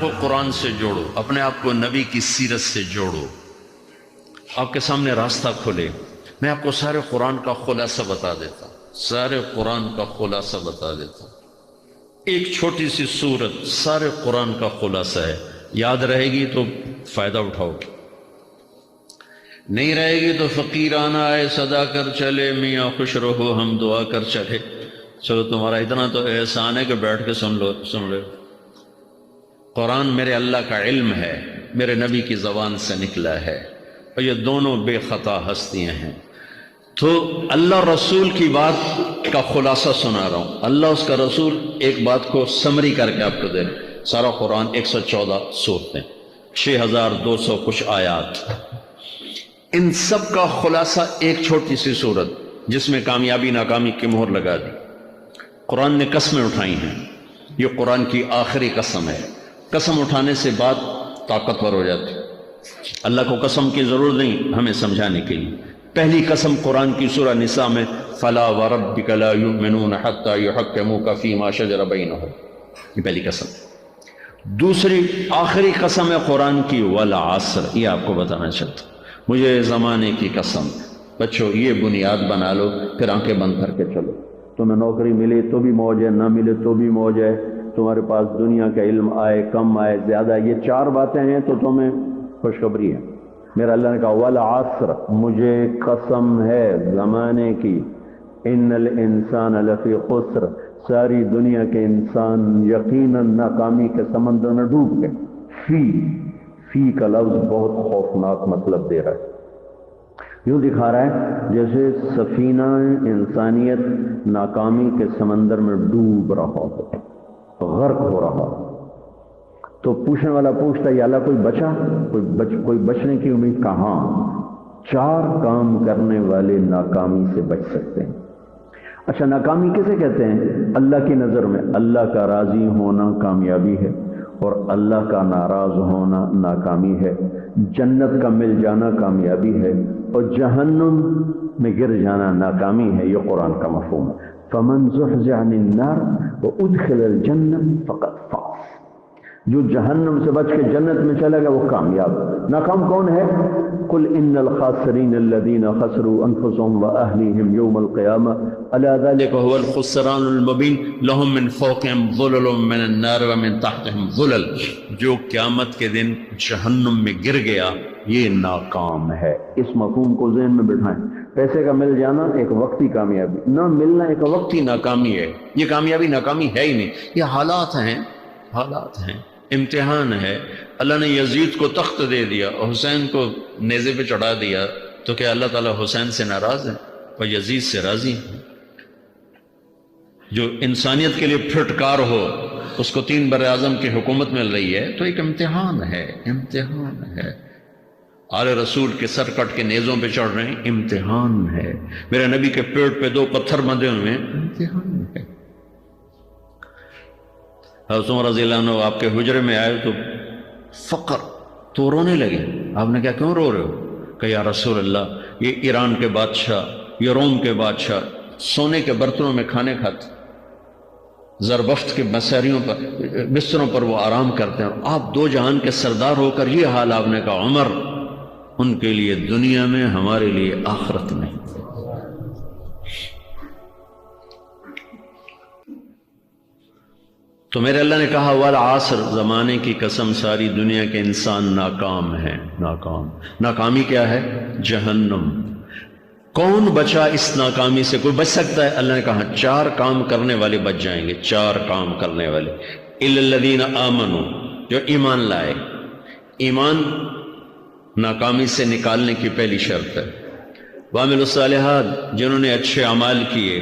کو قرآن سے جوڑو، اپنے آپ کو نبی کی سیرت سے جوڑو، آپ کے سامنے راستہ کھلے۔ میں آپ کو سارے قرآن کا خلاصہ بتا دیتا ہوں، سارے قرآن کا خلاصہ بتا دیتا ہوں۔ ایک چھوٹی سی سورت سارے قرآن کا خلاصہ ہے، یاد رہے گی تو فائدہ اٹھاؤ گے، نہیں رہے گی تو فقیرانہ آئے صدا کر چلے، میاں خوش رہو ہم دعا کر چلے۔ چلو تمہارا اتنا تو احسان ہے کہ بیٹھ کے سن لو۔ قرآن میرے اللہ کا علم ہے، میرے نبی کی زبان سے نکلا ہے، اور یہ دونوں بے خطا ہستیاں ہیں۔ تو اللہ رسول کی بات کا خلاصہ سنا رہا ہوں۔ اللہ اس کا رسول ایک بات کو سمری کر کے آپ کو دے رہے۔ سارا قرآن 114 سورتیں، 6200 کچھ آیات، ان سب کا خلاصہ ایک چھوٹی سی سورت جس میں کامیابی ناکامی کی مہر لگا دی۔ قرآن نے قسمیں اٹھائی ہیں، یہ قرآن کی آخری قسم ہے۔ قسم اٹھانے سے بات طاقتور ہو جاتی، اللہ کو قسم کی ضرورت نہیں ہمیں سمجھانے کے لیے۔ پہلی قسم قرآن کی سورہ نساء میں فلا وربک لا یؤمنون حتی یحکموک فیما شجر بینہم، یہ پہلی قسم۔ دوسری آخری قسم ہے قرآن کی والعصر، یہ آپ کو بتانا چاہتا ہوں۔ مجھے زمانے کی قسم، بچوں یہ بنیاد بنا لو، پھر آنکھیں بند کر کے چلو۔ تمہیں نوکری ملے تو بھی موج ہے، نہ ملے تو بھی موج ہے، تمہارے پاس دنیا کا علم آئے کم آئے زیادہ، یہ چار باتیں ہیں تو تمہیں خوشخبری ہے۔ میرا اللہ نے کہا والعصر، مجھے قسم ہے زمانے کی، ان الانسان لفی خسر، ساری دنیا کے انسان یقیناً ناکامی کے سمندر میں ڈوب گئے۔ فی کا لفظ بہت خوفناک مطلب دے رہا ہے، یوں دکھا رہا ہے جیسے سفینہ انسانیت ناکامی کے سمندر میں ڈوب رہا ہو، غرق ہو رہا ہو۔ تو پوچھنے والا پوچھتا ہے یا اللہ کوئی بچا، کوئی بچنے کی امید کہاں؟ چار کام کرنے والے ناکامی سے بچ سکتے ہیں۔ اچھا ناکامی کسے کہتے ہیں؟ اللہ کی نظر میں اللہ کا راضی ہونا کامیابی ہے، اور اللہ کا ناراض ہونا ناکامی ہے۔ جنت کا مل جانا کامیابی ہے، اور جہنم میں گر جانا ناکامی ہے۔ یہ قرآن کا مفہوم ہے۔ فمن زحزح عن النار وادخل الجنہ فقد فاز، جو جہنم سے بچ کے جنت میں چلے گا وہ کامیاب۔ ناکام کون ہے؟ قل ان الخاسرین الذین خسروا انفسهم واہلیہم یوم القیامہ الا ذلک هو الخسران المبین لهم من فوقهم ظلل من النار ومن تحتهم ظلل، جو قیامت کے دن جہنم میں گر گیا یہ ناکام ہے۔ اس مفہوم کو ذہن میں بٹھائیں۔ پیسے کا مل جانا ایک وقتی کامیابی، نہ ملنا ایک وقتی ناکامی ہے۔ یہ کامیابی ناکامی ہے ہی نہیں، یہ حالات ہیں، حالات ہیں، امتحان ہے۔ اللہ نے یزید کو تخت دے دیا اور حسین کو نیزے پہ چڑھا دیا، تو کیا اللہ تعالیٰ حسین سے ناراض ہے اور یزید سے راضی ہے؟ جو انسانیت کے لیے پھٹکار ہو اس کو 3 براعظم کی حکومت مل رہی ہے، تو ایک امتحان ہے، امتحان ہے۔ آل رسول کے سر کٹ کے نیزوں پہ چڑھ رہے ہیں، امتحان ہے۔ میرے نبی کے پیٹ پہ 2 پتھر بندھے ہوئے ہیں، امتحان ہے۔ حضرت عمر رضی اللہ عنہ آپ کے حجرے میں آئے تو فقر، تو رونے لگے۔ آپ نے کہا کیوں رو رہے ہو؟ کہ یا رسول اللہ یہ ایران کے بادشاہ، یہ روم کے بادشاہ سونے کے برتنوں میں کھانے کھاتے، زربفت کے بستروں پر وہ آرام کرتے ہیں، آپ 2 جہان کے سردار ہو کر یہ حال۔ آپ نے کہا عمر ان کے لیے دنیا میں، ہمارے لیے آخرت میں۔ تو میرے اللہ نے کہا والعصر، زمانے کی قسم ساری دنیا کے انسان ناکام ہیں، ناکام۔ ناکامی کیا ہے؟ جہنم۔ کون بچا اس ناکامی سے؟ کوئی بچ سکتا ہے؟ اللہ نے کہا 4 کام کرنے والے بچ جائیں گے، 4 کام کرنے والے۔ الا الذین آمنوا، جو ایمان لائے۔ ایمان ناکامی سے نکالنے کی پہلی شرط ہے۔ وعملوا الصالحات، جنہوں نے اچھے اعمال کیے۔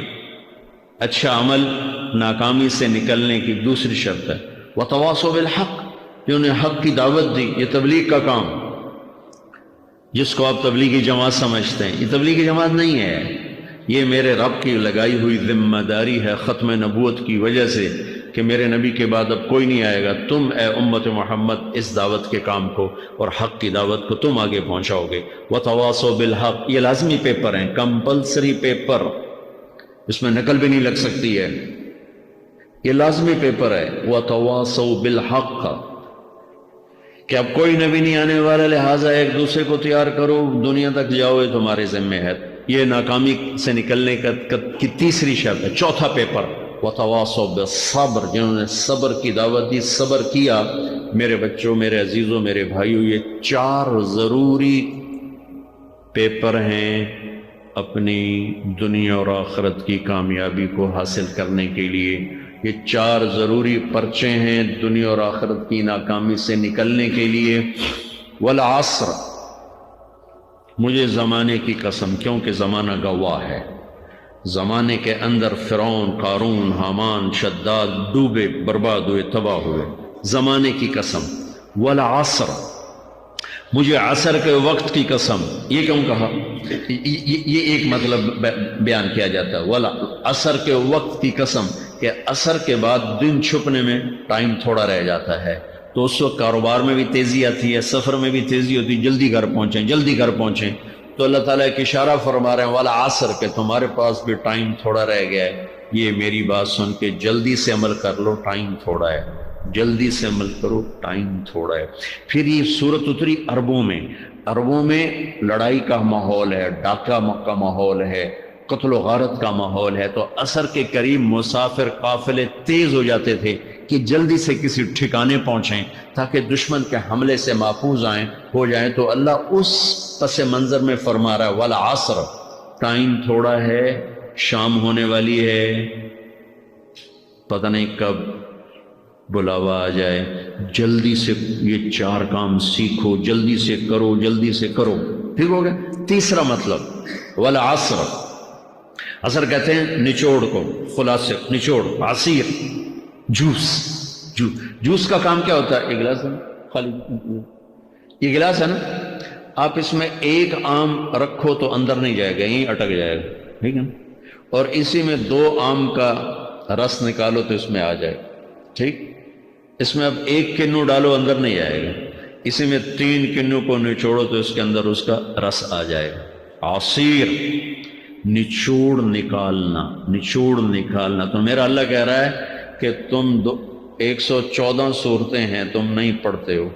اچھا عمل ناکامی سے نکلنے کی دوسری شرط ہے۔ وتواصوا بالحق، جنہوں نے حق کی دعوت دی۔ یہ تبلیغ کا کام، جس کو آپ تبلیغی جماعت سمجھتے ہیں، یہ تبلیغی جماعت نہیں ہے، یہ میرے رب کی لگائی ہوئی ذمہ داری ہے ختم نبوت کی وجہ سے، کہ میرے نبی کے بعد اب کوئی نہیں آئے گا، تم اے امت محمد اس دعوت کے کام کو اور حق کی دعوت کو تم آگے پہنچاؤ گے۔ وتواصوا بالحق، یہ لازمی پیپر ہیں، کمپلسری پیپر، اس میں نقل بھی نہیں لگ سکتی ہے، یہ لازمی پیپر ہے۔ وتواصوا بالحق، کہ اب کوئی نبی نہیں آنے والا، لہٰذا ایک دوسرے کو تیار کرو، دنیا تک جاؤ، یہ تمہارے ذمہ ہے۔ یہ ناکامی سے نکلنے کی تیسری شرط ہے۔ چوتھا پیپر، وَتَوَاصَوْا بِالصَّبْرِ، جنہوں نے صبر کی دعوت دی، صبر کیا۔ میرے بچوں، میرے عزیزوں، میرے بھائیوں، یہ 4 ضروری پیپر ہیں اپنی دنیا اور آخرت کی کامیابی کو حاصل کرنے کے لیے۔ یہ 4 ضروری پرچے ہیں دنیا اور آخرت کی ناکامی سے نکلنے کے لیے۔ والعصر، مجھے زمانے کی قسم، کیونکہ زمانہ گواہ ہے۔ زمانے کے اندر فرعون، قارون، حامان، شداد ڈوبے، برباد ہوئے، تباہ ہوئے۔ زمانے کی قسم۔ والعصر، مجھے عصر کے وقت کی قسم۔ یہ کیوں کہا؟ یہ ایک مطلب بیان کیا جاتا ہے، عصر کے وقت کی قسم، کہ عصر کے بعد دن چھپنے میں ٹائم تھوڑا رہ جاتا ہے، تو اس وقت کاروبار میں بھی تیزی آتی ہے، سفر میں بھی تیزی ہوتی ہے، جلدی گھر پہنچیں، جلدی گھر پہنچیں۔ تو اللہ تعالیٰ ایک اشارہ فرما رہے ہیں والعصر، کہ تمہارے پاس بھی ٹائم تھوڑا رہ گیا ہے، یہ میری بات سن کے جلدی سے عمل کر لو، ٹائم تھوڑا ہے، جلدی سے عمل کرو، ٹائم تھوڑا ہے۔ پھر یہ صورت اتری عربوں میں۔ عربوں میں لڑائی کا ماحول ہے، ڈاکہ کا ماحول ہے، قتل و غارت کا ماحول ہے، تو عصر کے قریب مسافر قافلے تیز ہو جاتے تھے کہ جلدی سے کسی ٹھکانے پہنچیں تاکہ دشمن کے حملے سے محفوظ ہو جائیں۔ تو اللہ اس پس منظر میں فرما رہا ہے والعصر، ٹائم تھوڑا ہے، شام ہونے والی ہے، پتہ نہیں کب بلاوا آ جائے، جلدی سے یہ 4 کام سیکھو، جلدی سے کرو، جلدی سے کرو۔ ٹھیک ہو گیا؟ تیسرا مطلب والعصر، عصر کہتے ہیں نچوڑ کو، خلاصے، نچوڑ، عصیر، جوس کا کام کیا ہوتا ہے؟ یہ گلاس ہے خالی، یہ گلاس ہے نا، آپ اس میں 1 آم رکھو تو اندر نہیں جائے گا، یہیں اٹک جائے گا، ٹھیک ہے، اور اسی میں 2 آم کا رس نکالو تو اس میں آ جائے گا، ٹھیک۔ اس میں اب 1 کنو ڈالو، اندر نہیں آئے گا، اسی میں 3 کنو کو نچوڑو تو اس کے اندر اس کا رس آ جائے گا۔ عصیر، نچوڑ نکالنا، نچوڑ نکالنا۔ تو میرا اللہ کہہ رہا ہے کہ تم 114 صورتیں ہیں، تم نہیں پڑھتے ہو،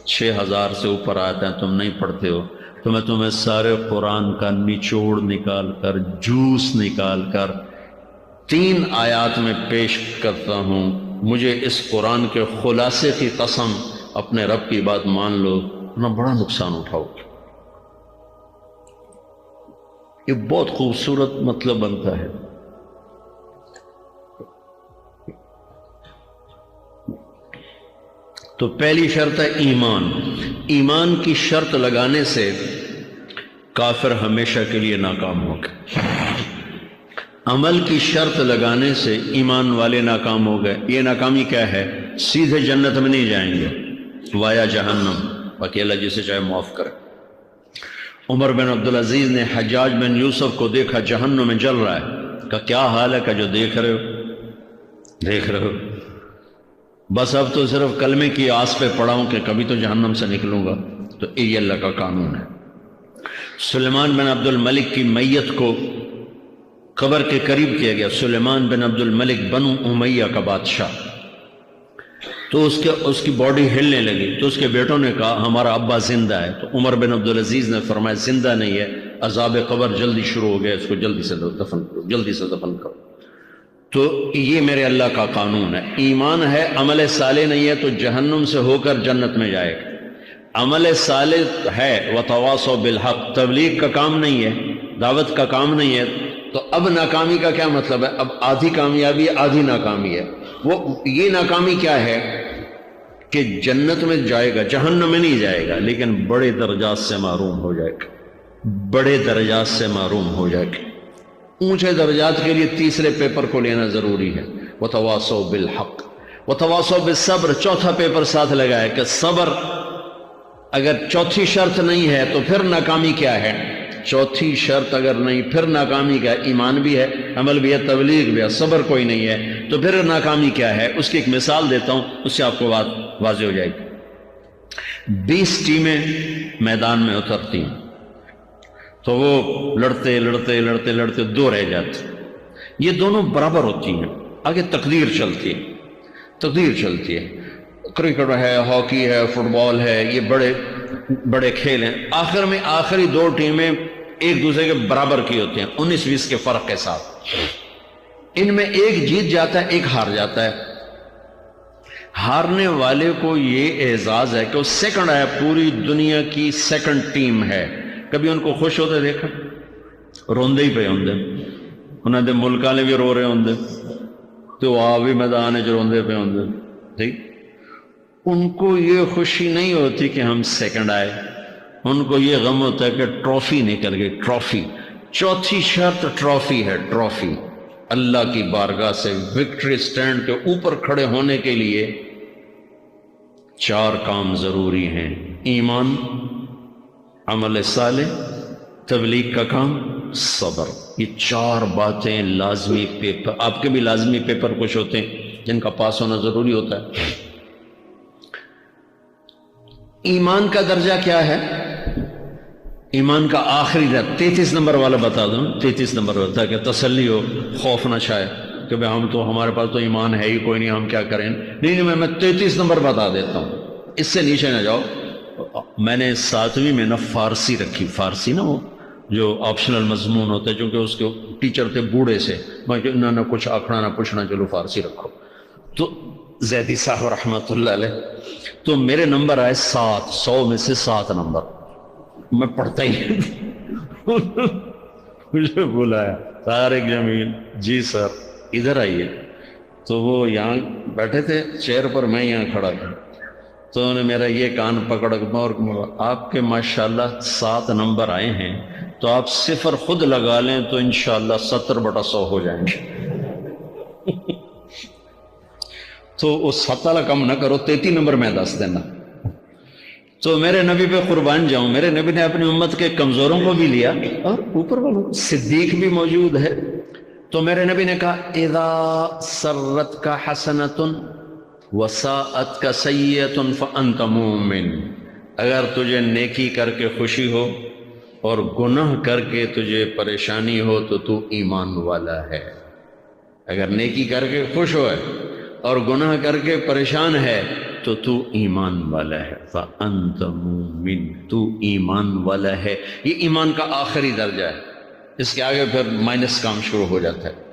6000 سے اوپر آتے ہیں، تم نہیں پڑھتے ہو، تو میں تمہیں سارے قرآن کا نچوڑ نکال کر، جوس نکال کر 3 آیات میں پیش کرتا ہوں۔ مجھے اس قرآن کے خلاصے کی قسم، اپنے رب کی بات مان لو، ورنہ بڑا نقصان اٹھاؤ۔ یہ بہت خوبصورت مطلب بنتا ہے۔ تو پہلی شرط ہے ایمان۔ ایمان کی شرط لگانے سے کافر ہمیشہ کے لیے ناکام ہوگا۔ عمل کی شرط لگانے سے ایمان والے ناکام ہو گئے۔ یہ ناکامی کیا ہے؟ سیدھے جنت میں نہیں جائیں گے، وایا جہنم، باقی اللہ جسے چاہے معاف کرے۔ عمر بن عبدالعزیز نے حجاج بن یوسف کو دیکھا جہنم میں جل رہا ہے، کہا کیا حال ہے؟ کہ جو دیکھ رہے ہو، بس اب تو صرف کلمے کی آس پہ پڑا ہوں کہ کبھی تو جہنم سے نکلوں گا۔ تو یہ اللہ کا قانون ہے۔ سلیمان بن عبد الملک کی میت کو قبر کے قریب کیا گیا۔ سلیمان بن عبد الملک بنو امیہ کا بادشاہ، تو اس کی باڈی ہلنے لگی، تو اس کے بیٹوں نے کہا ہمارا ابا زندہ ہے۔ تو عمر بن عبدالعزیز نے فرمایا زندہ نہیں ہے، عذاب قبر جلدی شروع ہو گیا، اس کو جلدی سے دفن کرو، جلدی سے دفن کرو۔ تو یہ میرے اللہ کا قانون ہے۔ ایمان ہے، عمل صالح نہیں ہے تو جہنم سے ہو کر جنت میں جائے گا۔ عمل صالح ہے، وتواصوا بالحق، تبلیغ کا کام نہیں ہے، دعوت کا کام نہیں ہے، تو اب ناکامی کا کیا مطلب ہے؟ اب آدھی کامیابی، آدھی ناکامی ہے۔ یہ ناکامی کیا ہے کہ جنت میں جائے گا، جہنم میں نہیں جائے گا، لیکن بڑے درجات سے محروم ہو جائے گا، بڑے درجات سے محروم ہو جائے گا۔ اونچے درجات کے لیے تیسرے پیپر کو لینا ضروری ہے، وتواصوا بالحق وتواصوا بالصبر۔ چوتھا پیپر ساتھ لگا ہے کہ صبر، اگر چوتھی شرط نہیں ہے تو پھر ناکامی کیا ہے؟ چوتھی شرط اگر نہیں، پھر ناکامی کیا ہے؟ ایمان بھی ہے، عمل بھی ہے، تبلیغ بھی ہے، صبر کوئی نہیں ہے، تو پھر ناکامی کیا ہے؟ اس کی ایک مثال دیتا ہوں، اس سے آپ کو بات واضح ہو جائے گی۔ 20 ٹیمیں میدان میں اترتی ہیں، تو وہ لڑتے لڑتے لڑتے لڑتے 2 رہ جاتے، یہ دونوں برابر ہوتی ہیں، آگے تقدیر چلتی ہے، تقدیر چلتی ہے۔ کرکٹ ہے، ہاکی ہے، فٹ بال ہے، یہ بڑے بڑے کھیل ہیں، آخر میں آخری دو ٹیمیں ایک دوسرے کے برابر کی ہوتی ہیں 19-20 کے فرق کے ساتھ، ان میں ایک جیت جاتا ہے ایک ہار جاتا ہے۔ ہارنے والے کو یہ اعزاز ہے کہ وہ سیکنڈ ہے، پوری دنیا کی سیکنڈ ٹیم ہے۔ کبھی ان کو خوش ہوتے دیکھا؟ روندے ہی پہ ہوندے، انہوں نے ملک والے بھی رو رہے ہوندے تو آپ بھی میدان جو روندے پہ ہوندے، ٹھیک؟ ان کو یہ خوشی نہیں ہوتی کہ ہم سیکنڈ آئے، ان کو یہ غم ہوتا ہے کہ ٹرافی نکل گئی، ٹرافی۔ چوتھی شرط ٹرافی ہے، ٹرافی۔ اللہ کی بارگاہ سے وکٹری سٹینڈ کے اوپر کھڑے ہونے کے لیے 4 کام ضروری ہیں: ایمان، عمل صالح، تبلیغ کا کام، صبر۔ یہ 4 باتیں لازمی پیپر، آپ کے بھی لازمی پیپر کچھ ہوتے ہیں جن کا پاس ہونا ضروری ہوتا ہے۔ ایمان کا درجہ کیا ہے؟ ایمان کا آخری درجہ 33 نمبر والا بتا دوں، 33 نمبر والا، تاکہ تسلی ہو، خوف نہ چھائے کہ بھئی ہم تو، ہمارے پاس تو ایمان ہے ہی کوئی نہیں، ہم کیا کریں۔ نہیں، میں 33 نمبر بتا دیتا ہوں، اس سے نیچے نہ جاؤ۔ میں نے 7ویں میں نا فارسی رکھی، فارسی نا وہ جو آپشنل مضمون ہوتا ہے، چونکہ اس کے ٹیچر تھے بوڑھے سے، میں کہ نہ کچھ آکھنا نہ پوچھنا، چلو فارسی رکھو۔ تو زیدی صاحب رحمۃ اللہ علیہ، تو میرے نمبر آئے 7، 100 میں سے 7 نمبر، میں پڑھتا ہی مجھے بلایا طارق جمیل، جی سر ادھر آئیے۔ تو وہ یہاں بیٹھے تھے چیئر پر، میں یہاں کھڑا تھا، تو انہوں نے میرا یہ کان پکڑ اور آپ کے ماشاءاللہ 7 نمبر آئے ہیں، تو آپ 0 خود لگا لیں تو انشاءاللہ 70/100 ہو جائیں گے۔ تو وہ 7 کم نہ کرو، 33 نمبر میں دس دینا۔ تو میرے نبی پہ قربان جاؤں، میرے نبی نے اپنی امت کے کمزوروں کو بھی لیا اور اوپر والوں، صدیق بھی موجود ہے۔ تو میرے نبی نے کہا اذا سرت کا حسنۃ وساءت کا سیئۃ فانت مومن، اگر تجھے نیکی کر کے خوشی ہو اور گناہ کر کے تجھے پریشانی ہو تو تو ایمان والا ہے۔ اگر نیکی کر کے خوش ہو اور گناہ کر کے پریشان ہے تو تو ایمان والا ہے، فأنت مومن، تو ایمان والا ہے۔ یہ ایمان کا آخری درجہ ہے، اس کے آگے پھر مائنس کام شروع ہو جاتا ہے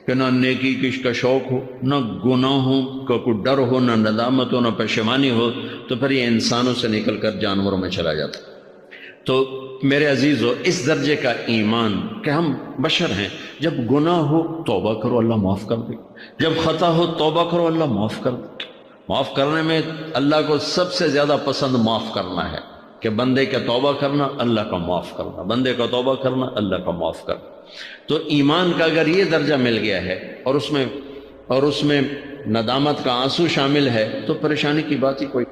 کہ نہ نیکی کش کا شوق ہو، نہ گناہوں کا کوئی ڈر ہو، نہ ندامت ہو، نہ پشیمانی ہو، تو پھر یہ انسانوں سے نکل کر جانوروں میں چلا جاتا ہے۔ تو میرے عزیزو، اس درجے کا ایمان کہ ہم بشر ہیں، جب گناہ ہو توبہ کرو اللہ معاف کر دے، جب خطا ہو توبہ کرو اللہ معاف کر دے۔ معاف کرنے میں اللہ کو سب سے زیادہ پسند معاف کرنا ہے، کہ بندے کا توبہ کرنا اللہ کا معاف کرنا، بندے کا توبہ کرنا اللہ کا معاف کرنا۔ تو ایمان کا اگر یہ درجہ مل گیا ہے اور اس میں ندامت کا آنسو شامل ہے تو پریشانی کی بات ہی کوئی